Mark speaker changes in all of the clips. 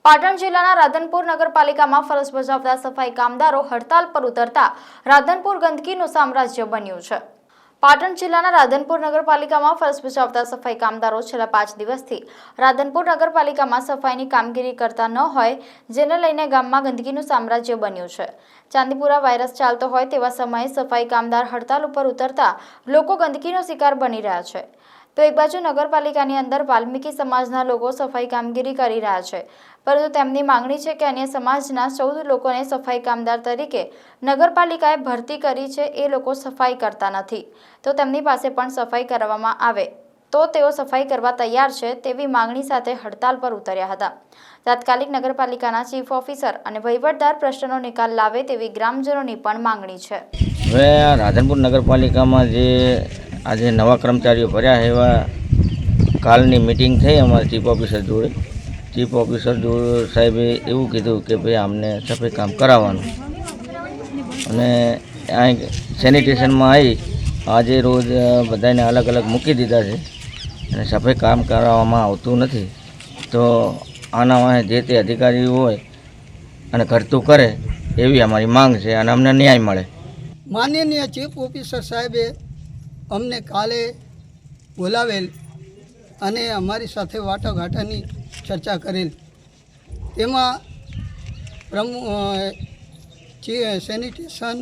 Speaker 1: પાટણ જિલ્લાના રાધનપુર નગરપાલિકામાં ફરજ બજાવતા સફાઈ કામદારો હડતાલ પર ઉતરતા રાધનપુર ગંદકીનું સામ્રાજ્ય બન્યું છે। પાટણ જિલ્લાના રાધનપુર નગરપાલિકામાં ફરજ બજાવતા સફાઈ કામદારો છેલ્લા 5 દિવસથી રાધનપુર નગરપાલિકામાં સફાઈની કામગીરી કરતા ન હોય, જેને લઈને ગામમાં ગંદકીનું સામ્રાજ્ય બન્યું છે। ચાંદીપુરા વાયરસ ચાલતો હોય તેવા સમયે સફાઈ કામદાર હડતાલ ઉપર ઉતરતા લોકો ગંદકીનો શિકાર બની રહ્યા છે। તો એક બાજુ નગરપાલિકાની અંદર વાલ્મીકી સમાજના લોકો સફાઈ કામગીરી કરી રહ્યા છે, પરંતુ તેમની માંગણી છે કે અન્ય સમાજના 14 લોકોને સફાઈ કામદાર તરીકે નગરપાલિકાએ ભરતી કરી છે, એ લોકો સફાઈ કરતા નથી, તો તેમની પાસે પણ સફાઈ કરવામાં આવે તો તેઓ સફાઈ કરવા તૈયાર છે તેવી માંગણી સાથે હડતાલ પર ઉતર્યા હતા। તાત્કાલિક નગરપાલિકાના ચીફ ઓફિસર અને વહીવટદાર પ્રશ્નનો નિકાલ લાવે તેવી ગ્રામજનોની પણ માંગણી છે।
Speaker 2: હવે રાધનપુર નગરપાલિકામાં જે આજે નવા કર્મચારીઓ ભર્યા એવા કાલની મિટિંગ થઈ અમારા ચીફ ઓફિસર જોડે। ચીફ ઓફિસર સાહેબે એવું કીધું કે ભાઈ અમને સફાઈ કામ કરાવવાનું, અને અહીં સેનિટેશનમાં આવી આજે રોજ બધાને અલગ અલગ મૂકી દીધા છે અને સફાઈ કામ કરાવવામાં આવતું નથી। તો આના વાંહે જે તે અધિકારી હોય અને કરતું કરે એવી અમારી માંગ છે અને અમને ન્યાય મળે।
Speaker 3: માનનીય ચીફ ઓફિસર સાહેબે અમને કાલે બોલાવેલ અને અમારી સાથે વાટાઘાટાની ચર્ચા કરેલ। તેમાં સેનિટેશન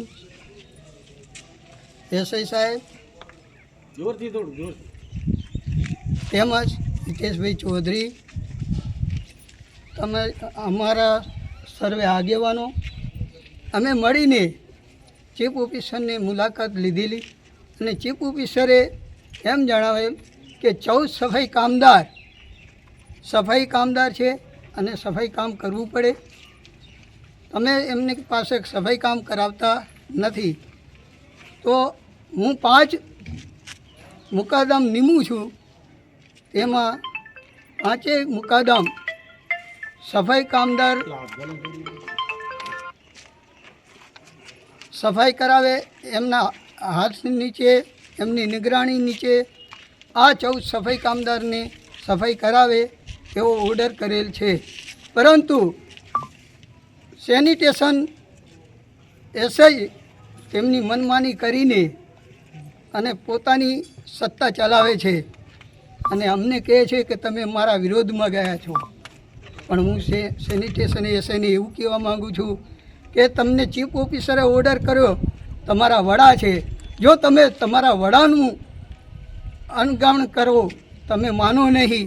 Speaker 3: એસઆઈ સાહેબ તેમજ હિતેશભાઈ ચૌધરી, તમે અમારા સર્વે આગેવાનો અમે મળીને ચીફ ઓફિસરની મુલાકાત લીધેલી અને ચીફ ઓફિસરે એમ જણાવેલ કે 14 સફાઈ કામદાર છે અને સફાઈ કામ કરવું પડે। તમે એમની પાસે સફાઈ કામ કરાવતા નથી તો હું 5 મુકાદમ નીમું છું, એમાં 5 મુકાદમ સફાઈ કામદાર સફાઈ કરાવે, એમના હાથ નીચે એમની નિગરાણી નીચે આ 14 સફાઈ કામદારને સફાઈ કરાવે એવો ઓર્ડર કરેલ છે। પરંતુ સેનિટેશન એસઆઈ તેમની મનમાની કરીને અને પોતાની સત્તા ચલાવે છે અને અમને કહે છે કે તમે મારા વિરોધમાં ગયા છો। પણ હું સેનિટેશન એસઆઈને એવું કહેવા માગું છું કે તમને ચીફ ઓફિસરે ઓર્ડર કર્યો, તમારા વડા છે, જો તમે તમારા વડાનું અણગાણ કરો, તમે માનો નહીં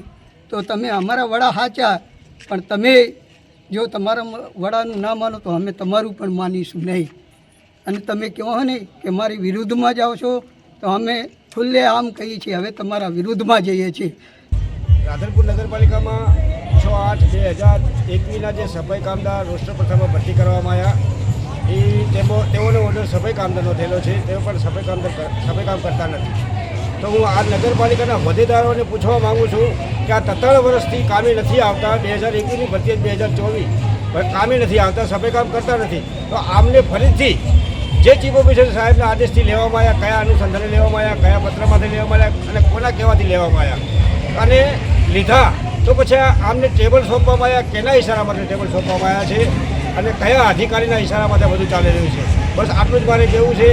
Speaker 3: તો તમે અમારા વડા સાચા, પણ તમે જો તમારા વડાનું ના માનો તો અમે તમારું પણ માનીશું નહીં। અને તમે કહો નહીં કે મારી વિરુદ્ધમાં જાઓ છો તો અમે ખુલ્લે આમ કહીએ છીએ હવે તમારા વિરુદ્ધમાં જઈએ છીએ।
Speaker 4: રાધનપુર નગરપાલિકામાં 6/8/2021ના જે સફાઈ કામદાર રોસ્ટર પ્રથામાં ભરતી કરવામાં આવ્યા તેઓનો ઓર્ડર સફાઈ કામદારનો થયેલો છે, તેઓ પણ સફાઈ કામ કરતા નથી। તો હું આ નગરપાલિકાના હોદ્દેદારોને પૂછવા માગું છું કે આ 3 વર્ષથી કામે નથી આવતા, 2021ની ભરતી 2024 કામે નથી આવતા, સફાઈ કામ કરતા નથી, તો આમને ફરીથી જે ચીફ ઓફિસર સાહેબના આદેશથી લેવામાં આવ્યા, કયા અનુસંધાને લેવામાં આવ્યા, કયા પત્રમાંથી લેવામાં આવ્યા અને કોના કહેવાથી લેવામાં આવ્યા અને લીધા, તો પછી આમને ટેબલ સોંપવામાં આવ્યા, કેના ઇશારામાંથી ટેબલ સોંપવામાં આવ્યા છે અને કયા અધિકારીના ઇશારામાંથી બધું ચાલી રહ્યું છે। બસ આટલું જ મારે કહેવું છે।